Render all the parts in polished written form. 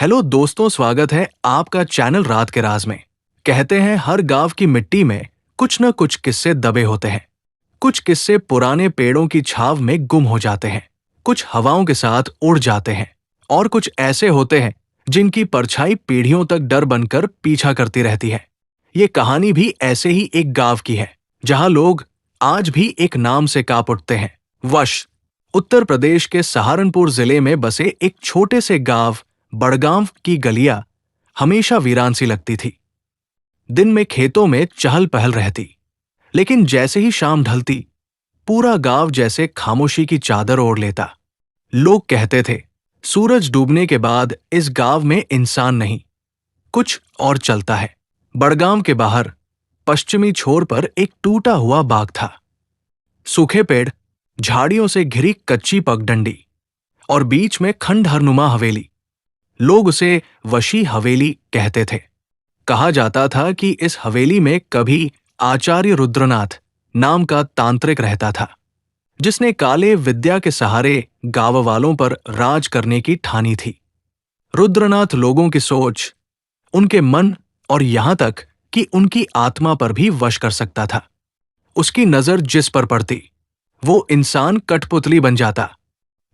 Hello दोस्तों, स्वागत है आपका चैनल रात के राज में। कहते हैं हर गांव की मिट्टी में कुछ न कुछ किस्से दबे होते हैं। कुछ किस्से पुराने पेड़ों की छाव में गुम हो जाते हैं, कुछ हवाओं के साथ उड़ जाते हैं और कुछ ऐसे होते हैं जिनकी परछाई पीढ़ियों तक डर बनकर पीछा करती रहती है। ये कहानी भी ऐसे ही एक गांव की है जहां लोग आज भी एक नाम से कांप उठते हैं, वश। उत्तर प्रदेश के सहारनपुर जिले में बसे एक छोटे से गांव बड़गांव की गलियां हमेशा वीरान सी लगती थी। दिन में खेतों में चहल पहल रहती, लेकिन जैसे ही शाम ढलती पूरा गांव जैसे खामोशी की चादर ओढ़ लेता। लोग कहते थे सूरज डूबने के बाद इस गांव में इंसान नहीं, कुछ और चलता है। बड़गांव के बाहर पश्चिमी छोर पर एक टूटा हुआ बाग था। सूखे पेड़, झाड़ियों से घिरी कच्ची पगडंडी और बीच में खंडहरनुमा हवेली। लोग उसे वशी हवेली कहते थे। कहा जाता था कि इस हवेली में कभी आचार्य रुद्रनाथ नाम का तांत्रिक रहता था, जिसने काले विद्या के सहारे गांव वालों पर राज करने की ठानी थी। रुद्रनाथ लोगों की सोच, उनके मन और यहां तक कि उनकी आत्मा पर भी वश कर सकता था। उसकी नजर जिस पर पड़ती वो इंसान कठपुतली बन जाता।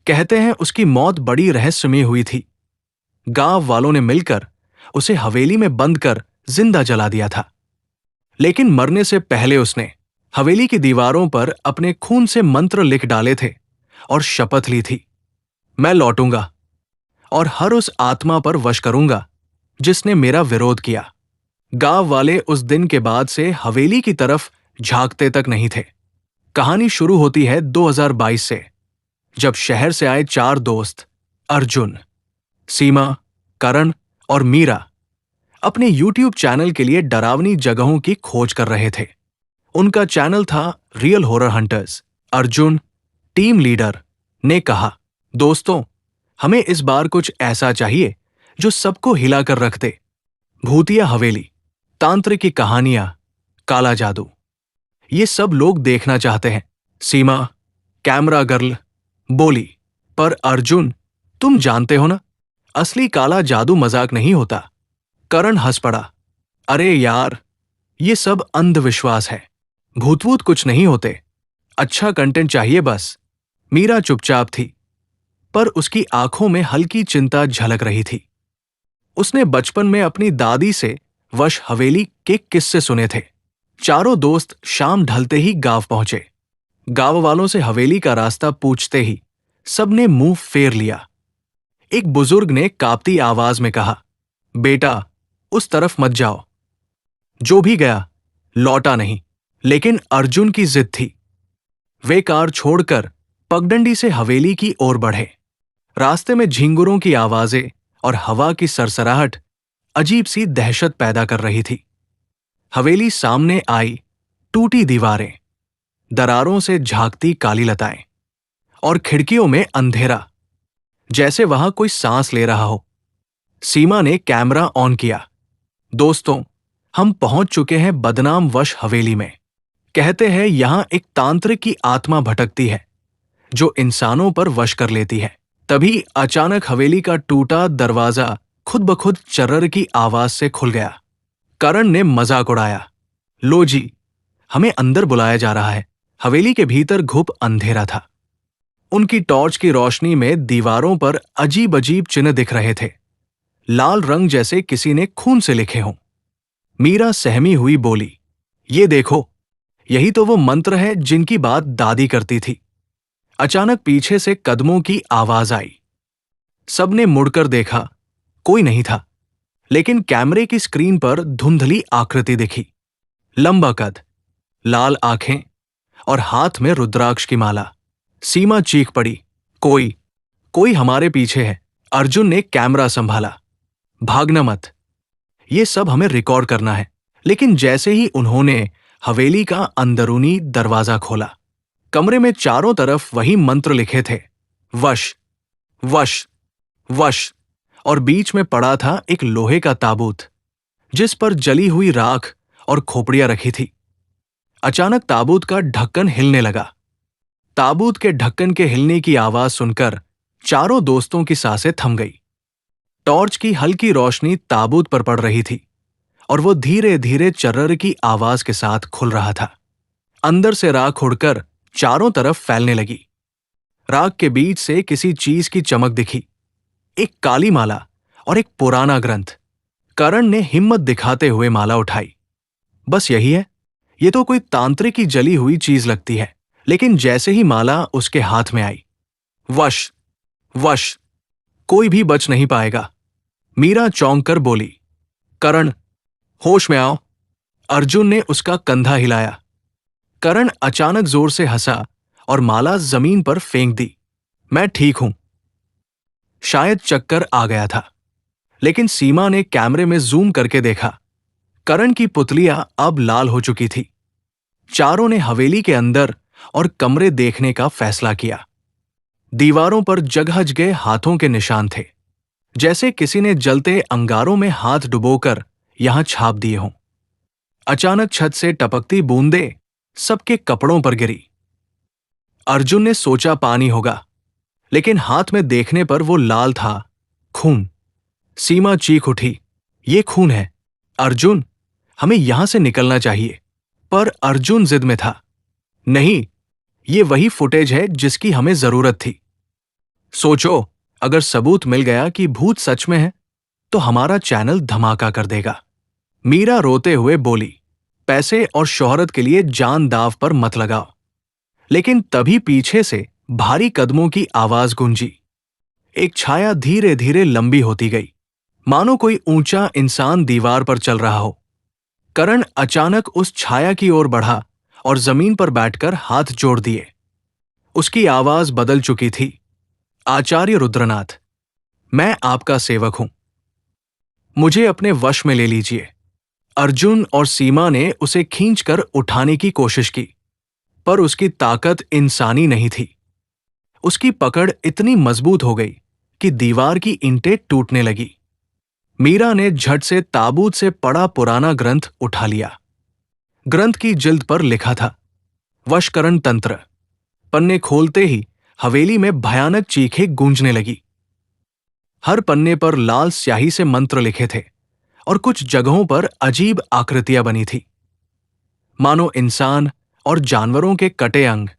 कहते हैं उसकी मौत बड़ी रहस्यमयी हुई थी। गांव वालों ने मिलकर उसे हवेली में बंद कर जिंदा जला दिया था। लेकिन मरने से पहले उसने हवेली की दीवारों पर अपने खून से मंत्र लिख डाले थे और शपथ ली थी, मैं लौटूंगा और हर उस आत्मा पर वश करूंगा जिसने मेरा विरोध किया। गांव वाले उस दिन के बाद से हवेली की तरफ झांकते तक नहीं थे। कहानी शुरू होती है 2022 से, जब शहर से आए 4 दोस्त अर्जुन, सीमा, करण और मीरा अपने YouTube चैनल के लिए डरावनी जगहों की खोज कर रहे थे। उनका चैनल था real horror hunters. Arjun, team leader, ने कहा, दोस्तों, हमें इस बार कुछ ऐसा चाहिए जो सबको हिला कर रख दे। भूतिया हवेली, तांत्रिक की कहानियां, काला जादू, ये सब लोग देखना चाहते हैं। सीमा, कैमरा गर्ल, बोली, पर अर्जुन, तुम जानते हो ना, असली काला जादू मजाक नहीं होता। करण हंस पड़ा, अरे यार, ये सब अंधविश्वास है। भूत कुछ नहीं होते, अच्छा कंटेंट चाहिए बस। मीरा चुपचाप थी, पर उसकी आंखों में हल्की चिंता झलक रही थी। उसने बचपन में अपनी दादी से वश हवेली के किस्से सुने थे। चारों दोस्त शाम ढलते ही गांव पहुंचे। गांव वालों से हवेली का रास्ता पूछते ही सबने मुंह फेर लिया। एक बुजुर्ग ने कांपती आवाज में कहा, बेटा, उस तरफ मत जाओ। जो भी गया लौटा नहीं। लेकिन अर्जुन की जिद थी। वे कार छोड़कर पगडंडी से हवेली की ओर बढ़े। रास्ते में झिंगुरों की आवाजें और हवा की सरसराहट अजीब सी दहशत पैदा कर रही थी। हवेली सामने आई, टूटी दीवारें, दरारों से झांकती काली लताएं और खिड़कियों में अंधेरा, जैसे वहां कोई सांस ले रहा हो। सीमा ने कैमरा ऑन किया। दोस्तों, हम पहुंच चुके हैं बदनाम वश हवेली में। कहते हैं यहां एक तांत्रिक की आत्मा भटकती है जो इंसानों पर वश कर लेती है। तभी अचानक हवेली का टूटा दरवाजा खुद ब खुद चर्र की आवाज से खुल गया। करण ने मजाक उड़ाया, लो जी, हमें अंदर बुलाया जा रहा है। हवेली के भीतर घुप अंधेरा था। उनकी टॉर्च की रोशनी में दीवारों पर अजीब अजीब चिन्ह दिख रहे थे, लाल रंग जैसे किसी ने खून से लिखे हों। मीरा सहमी हुई बोली, ये देखो, यही तो वो मंत्र है जिनकी बात दादी करती थी। अचानक पीछे से कदमों की आवाज आई। सबने मुड़कर देखा, कोई नहीं था, लेकिन कैमरे की स्क्रीन पर धुंधली आकृति दिखी। लंबा कद, लाल आंखें और हाथ में रुद्राक्ष की माला। सीमा चीख पड़ी, कोई कोई हमारे पीछे है। अर्जुन ने कैमरा संभाला, भागना मत, ये सब हमें रिकॉर्ड करना है। लेकिन जैसे ही उन्होंने हवेली का अंदरूनी दरवाजा खोला, कमरे में चारों तरफ वही मंत्र लिखे थे, वश, वश, वश, और बीच में पड़ा था एक लोहे का ताबूत जिस पर जली हुई राख और खोपड़ियां रखी थी। अचानक ताबूत का ढक्कन हिलने लगा। ताबूत के ढक्कन के हिलने की आवाज सुनकर चारों दोस्तों की सांसें थम गई। टॉर्च की हल्की रोशनी ताबूत पर पड़ रही थी और वो धीरे धीरे चर्र की आवाज के साथ खुल रहा था। अंदर से राख उड़कर चारों तरफ फैलने लगी। राख के बीच से किसी चीज की चमक दिखी, एक काली माला और एक पुराना ग्रंथ। करण ने हिम्मत दिखाते हुए माला उठाई। बस यही है, ये तो कोई तांत्रिक की जली हुई चीज लगती है। लेकिन जैसे ही माला उसके हाथ में आई, वश वश, कोई भी बच नहीं पाएगा। मीरा चौंक कर बोली, करण, होश में आओ। अर्जुन ने उसका कंधा हिलाया। करण अचानक जोर से हंसा और माला जमीन पर फेंक दी। मैं ठीक हूं। शायद चक्कर आ गया था, लेकिन सीमा ने कैमरे में जूम करके देखा। करण की पुतलियां अब लाल हो चुकी थी। चारों ने हवेली के अंदर और कमरे देखने का फैसला किया। दीवारों पर जगह जगह हाथों के निशान थे, जैसे किसी ने जलते अंगारों में हाथ डुबोकर यहां छाप दिए हों। अचानक छत से टपकती बूंदें सबके कपड़ों पर गिरी। अर्जुन ने सोचा पानी होगा, लेकिन हाथ में देखने पर वो लाल था, खून। सीमा चीख उठी, ये खून है। अर्जुन, हमें यहां से निकलना चाहिए। पर अर्जुन जिद में था, नहीं, ये वही फुटेज है जिसकी हमें जरूरत थी। सोचो, अगर सबूत मिल गया कि भूत सच में है, तो हमारा चैनल धमाका कर देगा। मीरा रोते हुए बोली, पैसे और शोहरत के लिए जान दांव पर मत लगाओ। लेकिन तभी पीछे से भारी कदमों की आवाज गूंजी। एक छाया धीरे धीरे लंबी होती गई, मानो कोई ऊंचा इंसान दीवार पर चल रहा हो। करण अचानक उस छाया की ओर बढ़ा और जमीन पर बैठकर हाथ जोड़ दिए। उसकी आवाज बदल चुकी थी, आचार्य रुद्रनाथ, मैं आपका सेवक हूं। मुझे अपने वश में ले लीजिए। अर्जुन और सीमा ने उसे खींचकर उठाने की कोशिश की, पर उसकी ताकत इंसानी नहीं थी। उसकी पकड़ इतनी मजबूत हो गई कि दीवार की ईंटें टूटने लगी। मीरा ने झट से ताबूत से पड़ा पुराना ग्रंथ उठा लिया। ग्रंथ की जिल्द पर लिखा था, वशकरण तंत्र। पन्ने खोलते ही हवेली में भयानक चीखें गूंजने लगी। हर पन्ने पर लाल स्याही से मंत्र लिखे थे और कुछ जगहों पर अजीब आकृतियां बनी थी, मानो इंसान और जानवरों के कटे अंग।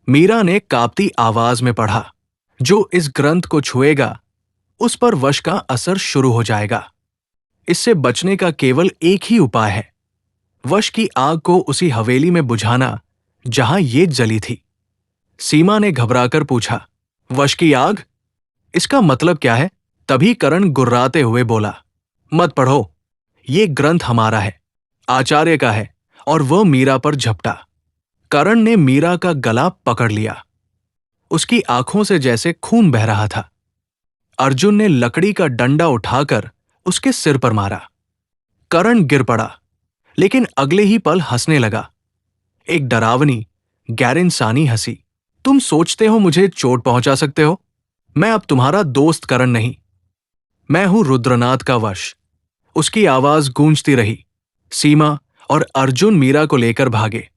मीरा ने कांपती आवाज में पढ़ा, जो इस ग्रंथ को छुएगा उस पर वश का असर शुरू हो जाएगा। इससे बचने का केवल एक ही उपाय है, वश की आग को उसी हवेली में बुझाना जहां ये जली थी। सीमा ने घबराकर पूछा, वश की आग? इसका मतलब क्या है? तभी करण गुर्राते हुए बोला, मत पढ़ो, ये ग्रंथ हमारा है, आचार्य का है। और वह मीरा पर झपटा। करण ने मीरा का गला पकड़ लिया। उसकी आंखों से जैसे खून बह रहा था। अर्जुन ने लकड़ी का डंडा उठाकर उसके सिर पर मारा। करण गिर पड़ा, लेकिन अगले ही पल हंसने लगा, एक डरावनी, गैर-इंसानी हंसी। तुम सोचते हो मुझे चोट पहुंचा सकते हो? मैं अब तुम्हारा दोस्त करण नहीं, मैं हूं रुद्रनाथ का वश। उसकी आवाज गूंजती रही। सीमा और अर्जुन मीरा को लेकर भागे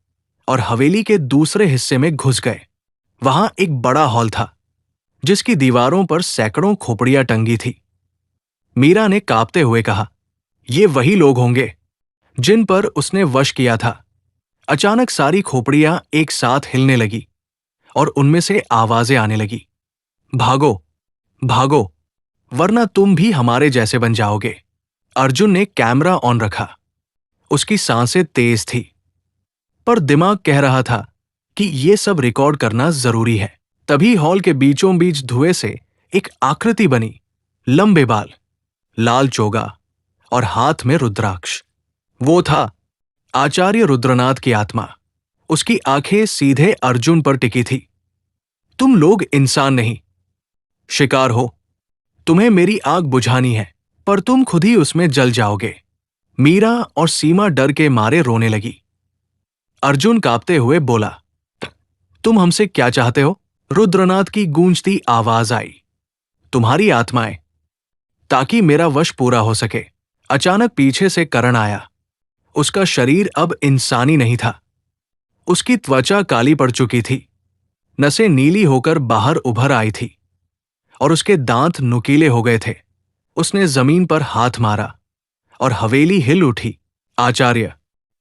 और हवेली के दूसरे हिस्से में घुस गए। वहां एक बड़ा हॉल था, जिसकी दीवारों पर सैकड़ों खोपड़ियां टंगी थी। मीरा ने कांपते हुए कहा, ये वही लोग होंगे जिन पर उसने वश किया था। अचानक सारी खोपड़ियां एक साथ हिलने लगी और उनमें से आवाजें आने लगी, भागो, भागो, वरना तुम भी हमारे जैसे बन जाओगे। अर्जुन ने कैमरा ऑन रखा। उसकी सांसें तेज थी, पर दिमाग कह रहा था कि ये सब रिकॉर्ड करना जरूरी है। तभी हॉल के बीचों बीच धुएं से एक आकृति बनी, लंबे बाल, लाल चोगा और हाथ में रुद्राक्ष। वो था आचार्य रुद्रनाथ की आत्मा। उसकी आंखें सीधे अर्जुन पर टिकी थी। तुम लोग इंसान नहीं, शिकार हो। तुम्हें मेरी आग बुझानी है, पर तुम खुद ही उसमें जल जाओगे। मीरा और सीमा डर के मारे रोने लगी। अर्जुन कांपते हुए बोला, तुम हमसे क्या चाहते हो? रुद्रनाथ की गूंजती आवाज आई, तुम्हारी आत्माएं, ताकि मेरा वश पूरा हो सके। अचानक पीछे से करण आया। उसका शरीर अब इंसानी नहीं था। उसकी त्वचा काली पड़ चुकी थी, नसें नीली होकर बाहर उभर आई थी और उसके दांत नुकीले हो गए थे। उसने जमीन पर हाथ मारा और हवेली हिल उठी। आचार्य,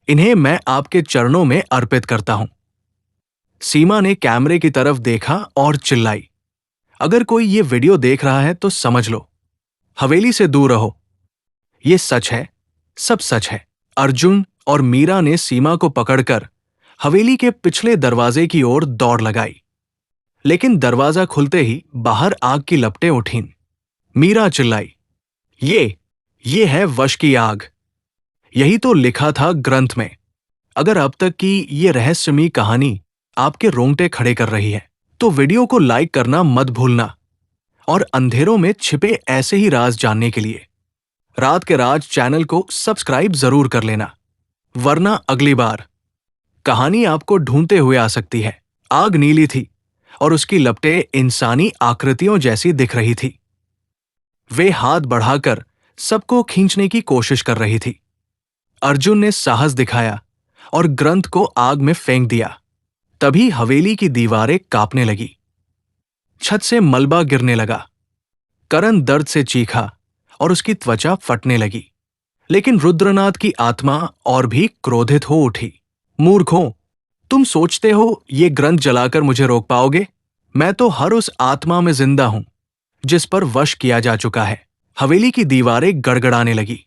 इन्हें मैं आपके चरणों में अर्पित करता हूं। सीमा ने कैमरे की तरफ देखा और चिल्लाई, अगर कोई ये वीडियो देख रहा है तो समझ लो, हवेली से दूर रहो। ये सच है, सब सच है। अर्जुन और मीरा ने सीमा को पकड़कर हवेली के पिछले दरवाजे की ओर दौड़ लगाई, लेकिन दरवाजा खुलते ही बाहर आग की लपटें उठीं। मीरा चिल्लाई, ये है वश की आग। यही तो लिखा था ग्रंथ में। अगर अब तक की ये रहस्यमयी कहानी आपके रोंगटे खड़े कर रही है तो वीडियो को लाइक करना मत भूलना, और अंधेरों में छिपे ऐसे ही राज जानने के लिए रात के राज चैनल को सब्सक्राइब जरूर कर लेना, वरना अगली बार कहानी आपको ढूंढते हुए आ सकती है। आग नीली थी और उसकी लपटें इंसानी आकृतियों जैसी दिख रही थी। वे हाथ बढ़ाकर सबको खींचने की कोशिश कर रही थी। अर्जुन ने साहस दिखाया और ग्रंथ को आग में फेंक दिया। तभी हवेली की दीवारें कांपने लगी, छत से मलबा गिरने लगा। करण दर्द से चीखा और उसकी त्वचा फटने लगी। लेकिन रुद्रनाथ की आत्मा और भी क्रोधित हो उठी। मूर्खों, तुम सोचते हो ये ग्रंथ जलाकर मुझे रोक पाओगे? मैं तो हर उस आत्मा में जिंदा हूं जिस पर वश किया जा चुका है। हवेली की दीवारें गड़गड़ाने लगी।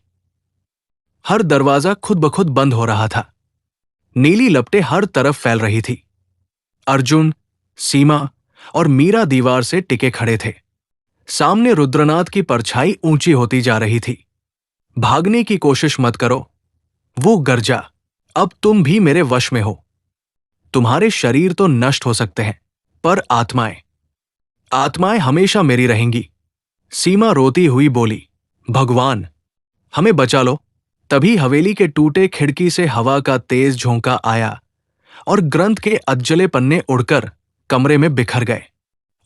हर दरवाजा खुद ब खुद बंद हो रहा था। नीली लपटें हर तरफ फैल रही थी। अर्जुन, सीमा और मीरा दीवार से टिके खड़े थे। सामने रुद्रनाथ की परछाई ऊंची होती जा रही थी। भागने की कोशिश मत करो, वो गरजा। अब तुम भी मेरे वश में हो। तुम्हारे शरीर तो नष्ट हो सकते हैं, पर आत्माएं हमेशा मेरी रहेंगी। सीमा रोती हुई बोली, भगवान, हमें बचा लो। तभी हवेली के टूटे खिड़की से हवा का तेज झोंका आया और ग्रंथ के अधजले पन्ने उड़कर कमरे में बिखर गए।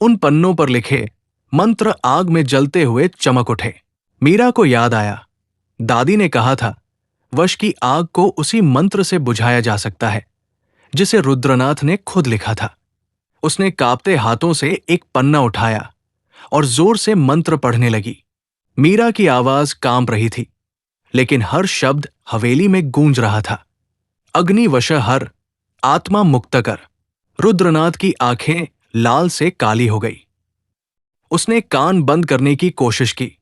उन पन्नों पर लिखे मंत्र आग में जलते हुए चमक उठे। मीरा को याद आया, दादी ने कहा था, वश की आग को उसी मंत्र से बुझाया जा सकता है जिसे रुद्रनाथ ने खुद लिखा था। उसने कांपते हाथों से एक पन्ना उठाया और जोर से मंत्र पढ़ने लगी। मीरा की आवाज कांप रही थी, लेकिन हर शब्द हवेली में गूंज रहा था। अग्निवश हर, आत्मा मुक्त कर। रुद्रनाथ की आंखें लाल से काली हो गई। उसने कान बंद करने की कोशिश की,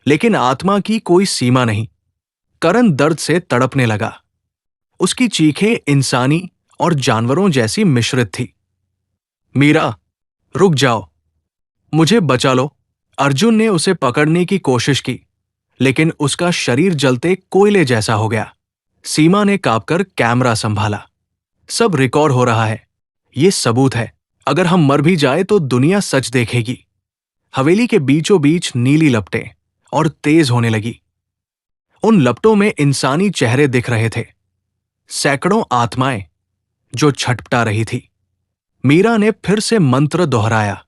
लेकिन आत्मा की कोई सीमा नहीं। करण दर्द से तड़पने लगा। उसकी चीखें इंसानी और जानवरों जैसी मिश्रित थी। मीरा, रुक जाओ, मुझे बचा लो। अर्जुन ने उसे पकड़ने की कोशिश की, लेकिन उसका शरीर जलते कोयले जैसा हो गया। सीमा ने कांपकर कैमरा संभाला। सब रिकॉर्ड हो रहा है। ये सबूत है। अगर हम मर भी जाए तो दुनिया सच देखेगी। हवेली के बीचों बीच नीली लपटें और तेज होने लगी। उन लपटों में इंसानी चेहरे दिख रहे थे, सैकड़ों आत्माएं जो छटपटा रही थी। मीरा ने फिर से मंत्र दोहराया।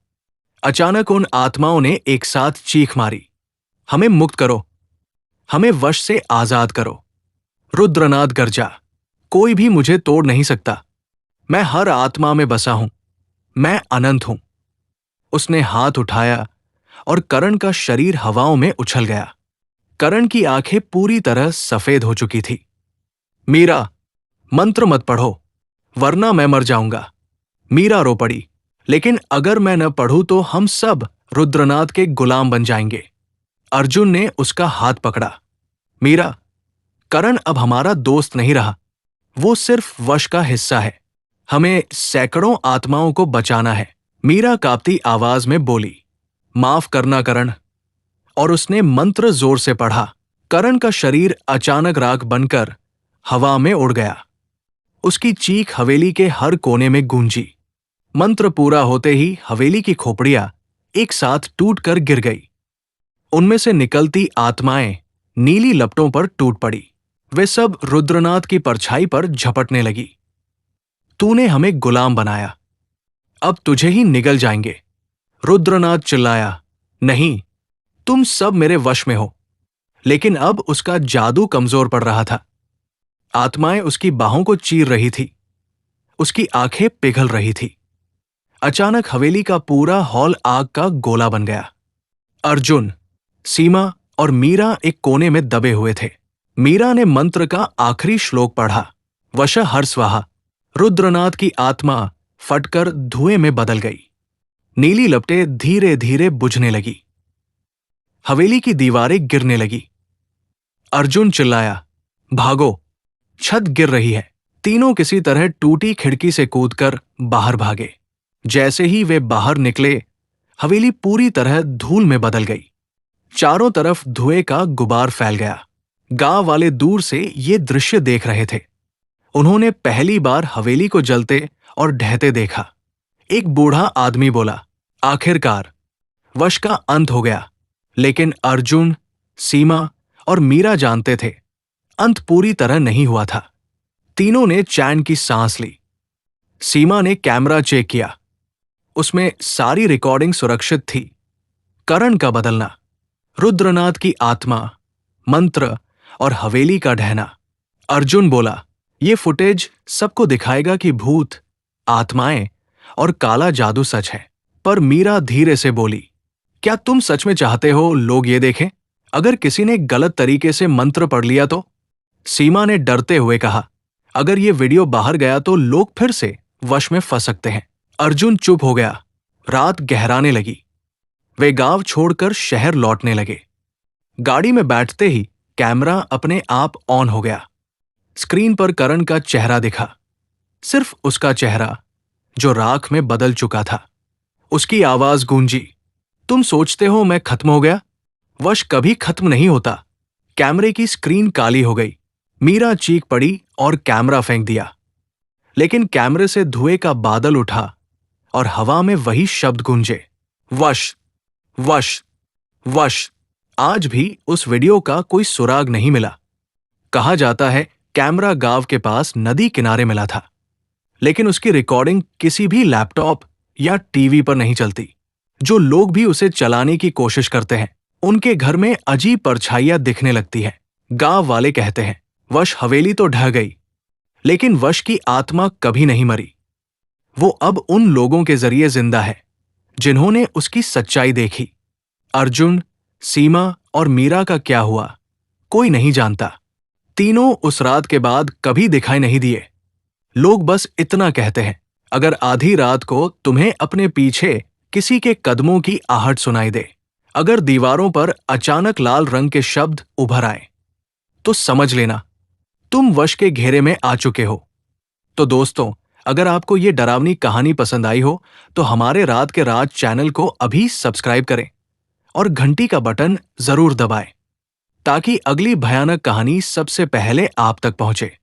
अचानक उन आत्माओं ने एक साथ चीख मारी, हमें मुक्त करो, हमें वश से आजाद करो। रुद्रनाथ गरजा, कोई भी मुझे तोड़ नहीं सकता। मैं हर आत्मा में बसा हूं। मैं अनंत हूं। उसने हाथ उठाया और करण का शरीर हवाओं में उछल गया। करण की आंखें पूरी तरह सफेद हो चुकी थी। मीरा, मंत्र मत पढ़ो, वरना मैं मर जाऊंगा। मीरा रो पड़ी, लेकिन अगर मैं न पढ़ूं तो हम सब रुद्रनाथ के गुलाम बन जाएंगे। अर्जुन ने उसका हाथ पकड़ा। मीरा, करण अब हमारा दोस्त नहीं रहा। वो सिर्फ वश का हिस्सा है। हमें सैकड़ों आत्माओं को बचाना है। मीरा कांपती आवाज में बोली, माफ करना करण। और उसने मंत्र जोर से पढ़ा। करण का शरीर अचानक राख बनकर हवा में उड़ गया। उसकी चीख हवेली के हर कोने में गूंजी। मंत्र पूरा होते ही हवेली की खोपड़ियां एक साथ टूटकर गिर गई। उनमें से निकलती आत्माएं नीली लपटों पर टूट पड़ी। वे सब रुद्रनाथ की परछाई पर झपटने लगी। तूने हमें गुलाम बनाया, अब तुझे ही निगल जाएंगे। रुद्रनाथ चिल्लाया, नहीं, तुम सब मेरे वश में हो। लेकिन अब उसका जादू कमजोर पड़ रहा था। आत्माएं उसकी बाहों को चीर रही थी। उसकी आंखें पिघल रही थी। अचानक हवेली का पूरा हॉल आग का गोला बन गया। अर्जुन, सीमा और मीरा एक कोने में दबे हुए थे। मीरा ने मंत्र का आखिरी श्लोक पढ़ा, वश हर स्वाहा। रुद्रनाथ की आत्मा फटकर धुएं में बदल गई। नीली लपटें धीरे धीरे बुझने लगी। हवेली की दीवारें गिरने लगी। अर्जुन चिल्लाया, भागो, छत गिर रही है। तीनों किसी तरह टूटी खिड़की से कूदकर बाहर भागे। जैसे ही वे बाहर निकले, हवेली पूरी तरह धूल में बदल गई। चारों तरफ धुएं का गुबार फैल गया। गांव वाले दूर से ये दृश्य देख रहे थे। उन्होंने पहली बार हवेली को जलते और ढहते देखा। एक बूढ़ा आदमी बोला, आखिरकार वश का अंत हो गया। लेकिन अर्जुन, सीमा और मीरा जानते थे, अंत पूरी तरह नहीं हुआ था। तीनों ने चैन की सांस ली। सीमा ने कैमरा चेक किया। उसमें सारी रिकॉर्डिंग सुरक्षित थी। करण का बदलना, रुद्रनाथ की आत्मा, मंत्र और हवेली का ढहना। अर्जुन बोला, ये फुटेज सबको दिखाएगा कि भूत, आत्माएं और काला जादू सच है। पर मीरा धीरे से बोली, क्या तुम सच में चाहते हो लोग ये देखें? अगर किसी ने गलत तरीके से मंत्र पढ़ लिया तो? सीमा ने डरते हुए कहा, अगर ये वीडियो बाहर गया तो लोग फिर से वश में फंस सकते हैं। अर्जुन चुप हो गया। रात गहराने लगी। वे गांव छोड़कर शहर लौटने लगे। गाड़ी में बैठते ही कैमरा अपने आप ऑन हो गया। स्क्रीन पर करण का चेहरा दिखा, सिर्फ उसका चेहरा जो राख में बदल चुका था। उसकी आवाज गूंजी, तुम सोचते हो मैं खत्म हो गया? वश कभी खत्म नहीं होता। कैमरे की स्क्रीन काली हो गई। मीरा चीख पड़ी और कैमरा फेंक दिया। लेकिन कैमरे से धुएं का बादल उठा और हवा में वही शब्द गूंजे, वश, वश, वश। आज भी उस वीडियो का कोई सुराग नहीं मिला। कहा जाता है कैमरा गांव के पास नदी किनारे मिला था, लेकिन उसकी रिकॉर्डिंग किसी भी लैपटॉप या टीवी पर नहीं चलती। जो लोग भी उसे चलाने की कोशिश करते हैं, उनके घर में अजीब परछाइयां दिखने लगती है। गांव वाले कहते हैं, वश हवेली तो ढह गई, लेकिन वश की आत्मा कभी नहीं मरी। वो अब उन लोगों के जरिए जिंदा है जिन्होंने उसकी सच्चाई देखी। अर्जुन, सीमा और मीरा का क्या हुआ, कोई नहीं जानता। तीनों उस रात के बाद कभी दिखाई नहीं दिए। लोग बस इतना कहते हैं, अगर आधी रात को तुम्हें अपने पीछे किसी के कदमों की आहट सुनाई दे, अगर दीवारों पर अचानक लाल रंग के शब्द उभर आए, तो समझ लेना तुम वश के घेरे में आ चुके हो। तो दोस्तों, अगर आपको ये डरावनी कहानी पसंद आई हो तो हमारे रात के राज चैनल को अभी सब्सक्राइब करें और घंटी का बटन जरूर दबाएं, ताकि अगली भयानक कहानी सबसे पहले आप तक पहुंचे।